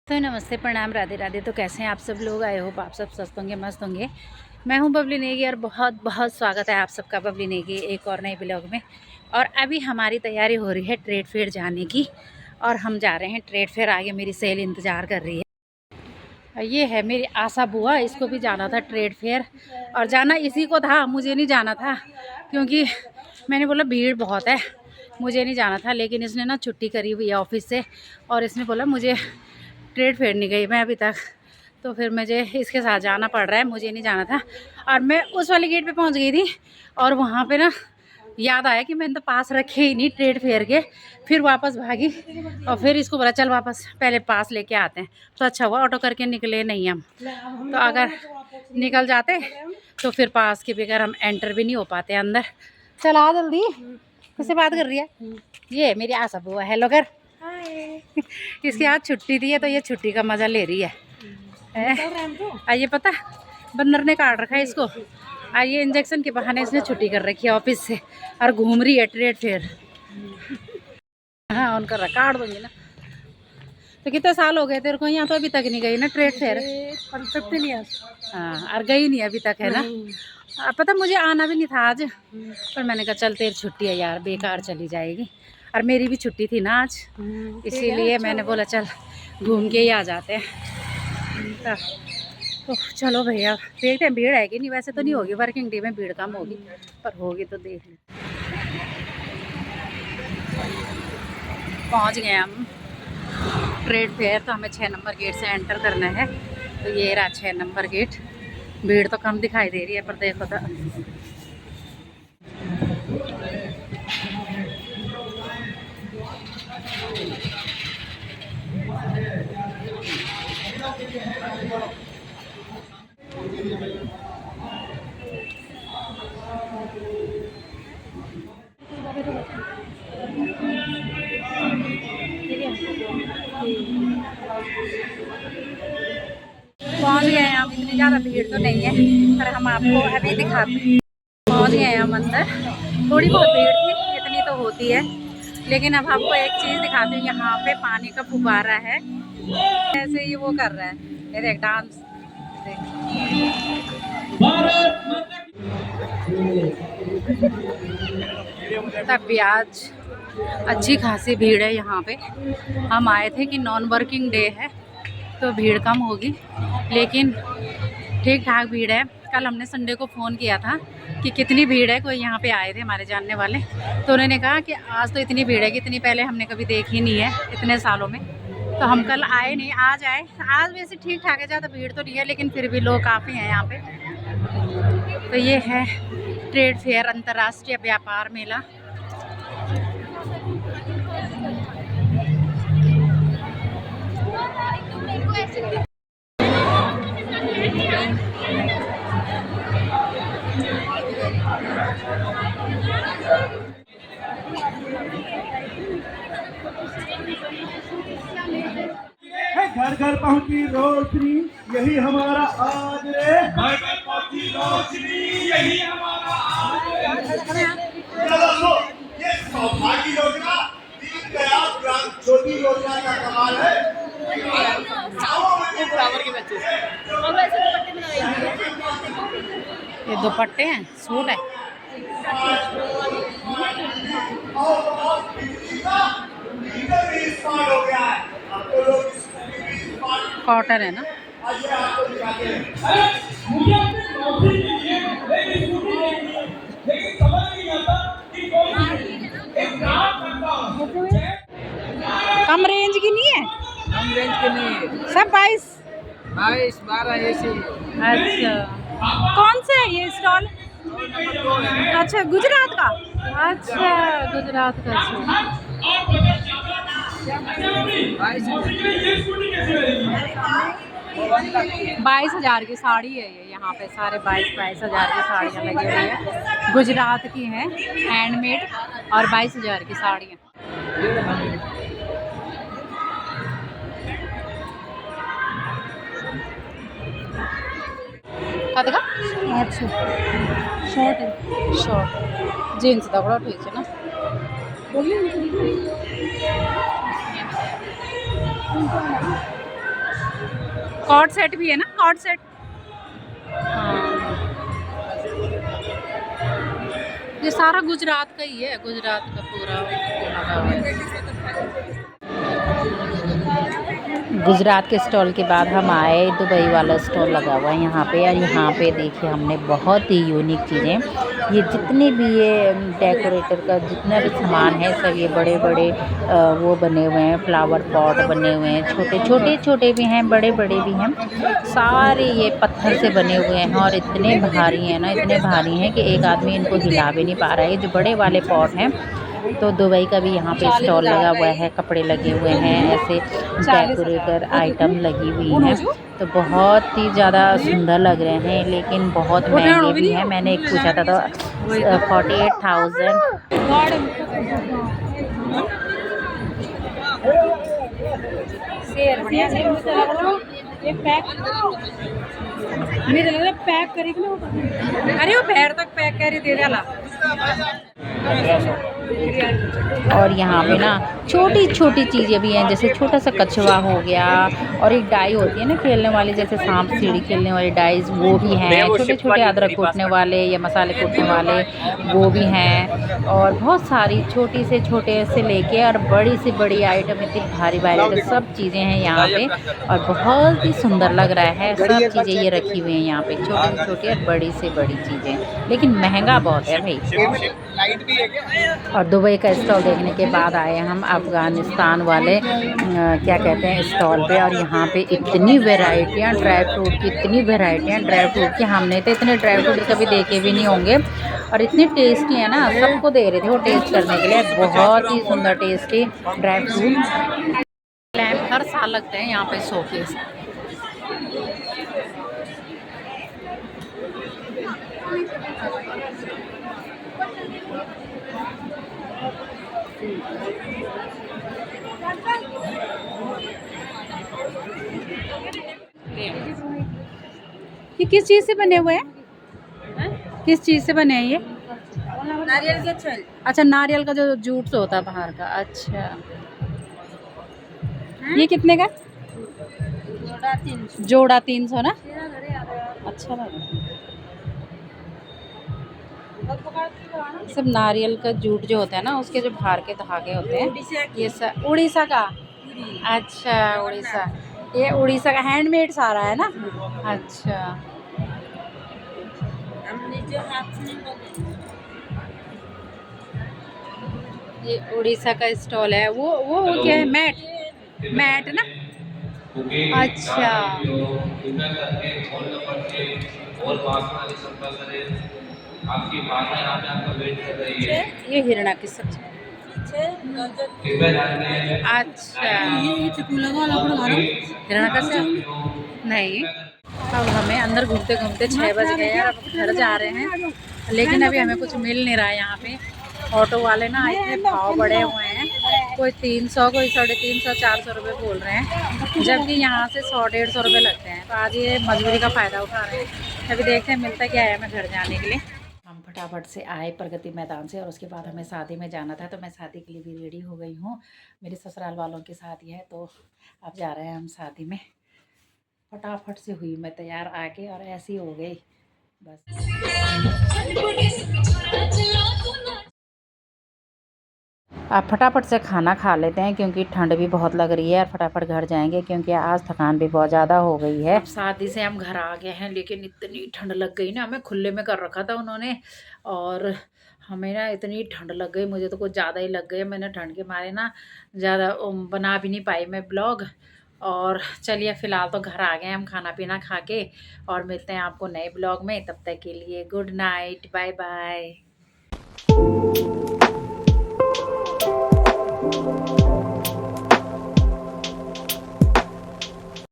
तो नमस्ते, प्रणाम, राधे राधे। तो कैसे हैं आप सब लोग? आई होप आप सब स्वस्थ होंगे, मस्त होंगे। मैं हूं बबली नेगी और बहुत बहुत स्वागत है आप सबका बबली नेगी एक और नए ब्लॉग में। और अभी हमारी तैयारी हो रही है ट्रेड फेयर जाने की और हम जा रहे हैं ट्रेड फेयर। आगे मेरी सहेली इंतज़ार कर रही है। ये है मेरी आशा बुआ, इसको भी जाना था ट्रेड फेयर और जाना इसी को था, मुझे नहीं जाना था क्योंकि मैंने बोला भीड़ बहुत है, मुझे नहीं जाना था। लेकिन इसने ना छुट्टी करी हुई है ऑफिस से और इसने बोला मुझे ट्रेड फेयर नहीं गई मैं अभी तक, तो फिर मुझे इसके साथ जाना पड़ रहा है, मुझे नहीं जाना था। और मैं उस वाले गेट पे पहुंच गई थी और वहाँ पे ना याद आया कि मैंने तो पास रखे ही नहीं ट्रेड फेयर के। फिर वापस भागी और फिर इसको बोला चल वापस पहले पास लेके आते हैं। तो अच्छा हुआ ऑटो करके निकले नहीं हम, तो अगर निकल जाते तो फिर पास के बगैर हम एंटर भी नहीं हो पाते अंदर। चल आ जल्दी, किससे बात कर रही है? ये मेरी आशा बुआ, हेलो कर। इसके हाथ छुट्टी दी है तो ये छुट्टी का मज़ा ले रही है। ये पता बंदर ने काट रखा है इसको, ये इंजेक्शन के बहाने इसने छुट्टी कर रखी है ऑफिस से और घूम रही है ट्रेड फेयर। हाँ ऑन कर रहा, काट दूंगी ना। तो कितने साल हो गए तेरे को यहाँ? तो अभी तक नहीं गई ना ट्रेड फेयर? हाँ और गई नहीं अभी तक, है ना? पता मुझे आना भी नहीं था आज, पर मैंने कहा चल तेरी छुट्टी है यार, बेकार चली जाएगी। और मेरी भी छुट्टी थी ना आज, इसीलिए मैंने बोला चल घूम के ही आ जाते हैं। तो चलो भैया देखते हैं भीड़ है कि नहीं। वैसे तो नहीं होगी, वर्किंग डे में भीड़ कम होगी, पर होगी तो देख लें। पहुंच गए हम ट्रेड फेयर, तो हमें 6 नंबर गेट से एंटर करना है। तो ये रहा 6 नंबर गेट। भीड़ तो कम दिखाई दे रही है पर देखो तो पहुंच गए हैं हम। इतनी ज़्यादा भीड़ तो नहीं है पर हम आपको अभी दिखाते हैं। पहुंच गए हैं हम अंदर। थोड़ी बहुत भीड़ थी, इतनी तो होती है, लेकिन अब आपको एक चीज़ दिखाती हूँ। यहाँ पे पानी का फुब्बारा है, ऐसे ही वो कर रहा है, ये देख डांस देख। तब भी आज अच्छी खासी भीड़ है यहाँ पे। हम आए थे कि नॉन वर्किंग डे है तो भीड़ कम होगी, लेकिन ठीक ठाक भीड़ है। कल हमने संडे को फ़ोन किया था कि कितनी भीड़ है, कोई यहाँ पे आए थे हमारे जानने वाले, तो उन्होंने कहा कि आज तो इतनी भीड़ है कि इतनी पहले हमने कभी देखी नहीं है इतने सालों में। तो हम कल आए नहीं, आज आए। आज वैसे ठीक ठाक है, ज़्यादा भीड़ तो नहीं है, लेकिन फिर भी लोग काफ़ी हैं यहाँ पे। तो ये है ट्रेड फेयर, अंतर्राष्ट्रीय व्यापार मेला। घर घर पहुंची रोशनी, यही हमारा आज रे। घर घर पहुंची रोशनी, यही हमारा आज रे। ये सौभाग्य योजना दीनदयाल ग्राम ज्योति योजना का कमाल है। ये दुपट्टे हैं, सूट है, हो गया है। अब तो लोग कॉटन है ना। कम रेंज की नहीं है? कम रेंज के नहीं, सब 22-12 ऐसे। अच्छा कौन से है ये स्टॉल? अच्छा गुजरात का। अच्छा गुजरात का। 22,000 की साड़ी है ये। यहाँ पे सारे 22,000 की साड़ियाँ लगी हुई है, गुजरात की हैं, हैंडमेड, और 22,000 की साड़ियाँ। कदका 800 शॉर्ट है, शॉर्ट जीन्स तगड़ा ठीक है ना। कॉर्ड सेट भी है ना, कॉर्ड सेट। हाँ, ये सारा गुजरात का ही है, गुजरात का पूरा लगा हुआ है। गुजरात के स्टॉल के बाद हम आए, दुबई वाला स्टॉल लगा हुआ है यहाँ पे। और यहाँ पे देखिए हमने बहुत ही यूनिक चीज़ें, ये जितने भी ये डेकोरेटर का जितना भी सामान है सब ये बड़े बड़े वो बने हुए हैं, फ्लावर पॉट बने हुए हैं, छोटे भी हैं, बड़े भी हैं, सारे ये पत्थर से बने हुए हैं और इतने भारी हैं ना, इतने भारी हैं कि एक आदमी इनको हिला भी नहीं पा रहा है। ये जो बड़े वाले पॉट हैं, तो दुबई का भी यहाँ पे स्टॉल लगा हुआ है, कपड़े लगे हुए हैं, ऐसे डेकोरेटर आइटम लगी हुई हैं, तो बहुत ही ज़्यादा सुंदर लग रहे हैं, लेकिन बहुत महंगे भी हैं। मैंने एक पूछा था तो 48,000। पैक करी अरे वो पैर तक पैक करी दे डाला। और यहाँ पे ना छोटी चीज़ें भी हैं, जैसे छोटा सा कछुआ हो गया, और एक डाई होती है ना खेलने वाली, जैसे सांप सीढ़ी खेलने वाली डाइज, वो भी हैं। छोटे अदरक कूटने वाले या मसाले कूटने वाले वो भी हैं। और बहुत सारी छोटे से लेके और बड़ी से बड़ी आइटम, इतनी भारी सब चीज़ें हैं यहाँ पे, और बहुत ही सुंदर लग रहा है। सब चीज़ें ये रखी हुई हैं यहाँ पे, छोटी और बड़ी से बड़ी चीज़ें, लेकिन महंगा बहुत है भाई। और दुबई का स्टॉल देखने के बाद आए हम अफ़गानिस्तान वाले क्या कहते हैं स्टॉल पे, और यहाँ पे इतनी वैरायटियाँ ड्राई फ्रूट की, इतनी वैरायटियाँ ड्राई फ्रूट की, हमने तो इतने ड्राई फ्रूट कभी देखे भी नहीं होंगे, और इतनी टेस्टी है ना, सबको दे रहे थे वो टेस्ट करने के लिए। बहुत ही सुंदर टेस्टी ड्राई फ्रूट। लैंप हर साल लगते हैं यहाँ पे शोकेस। ये किस चीज़ से बने हुए हैं? किस चीज़ से बने हैं ये? नारियल के छल। अच्छा, नारियल का जो जूट से होता है बाहर का। अच्छा, ये कितने का? जोड़ा 300 ना। अच्छा लगा। सब नारियल का जूट जो होता है ना, उसके जो बाहर के धागे होते हैं, ये सब उड़ीसा का। अच्छा, उड़ीसा, ये उड़ीसा का हैंडमेड सारा है ना। अच्छा, ये उड़ीसा का स्टॉल है। वो क्या है? मैट ना। अच्छा, ये हिरणा की सब्जी। अच्छा, हिरणा का नहीं। अब हमें अंदर घूमते 6 बज गए हैं, अब घर जा रहे हैं, लेकिन अभी हमें कुछ मिल नहीं रहा है यहाँ पे। ऑटो वाले ना इतने भाव बढ़े हुए हैं, कोई 300, कोई 350, 400 रुपये बोल रहे हैं, जबकि यहाँ से 100-150 रुपये लगते हैं। तो आज ये मजबूरी का फ़ायदा उठा रहे हैं। अभी देखते हैं मिलता क्या है हमें घर जाने के लिए। हम फटाफट से आए प्रगति मैदान से, और उसके बाद हमें शादी में जाना था, तो मैं शादी के लिए भी रेडी हो गई हूँ। मेरे ससुराल वालों की शादी है, तो अब जा रहे हैं हम शादी में। फटाफट से हुई मैं तैयार आके, और ऐसी हो गई बस। आप फटाफट से खाना खा लेते हैं, क्योंकि ठंड भी बहुत लग रही है, और फटाफट घर जाएंगे क्योंकि आज थकान भी बहुत ज़्यादा हो गई है। शादी से हम घर आ गए हैं, लेकिन इतनी ठंड लग गई ना, हमें खुले में कर रखा था उन्होंने, और हमें ना इतनी ठंड लग गई, मुझे तो कुछ ज़्यादा ही लग गई। मैंने ठंड के मारे ना ज़्यादा बना भी नहीं पाई मैं ब्लॉग। और चलिए फ़िलहाल तो घर आ गए हम खाना पीना खा के, और मिलते हैं आपको नए ब्लॉग में। तब तक के लिए गुड नाइट, बाय बाय।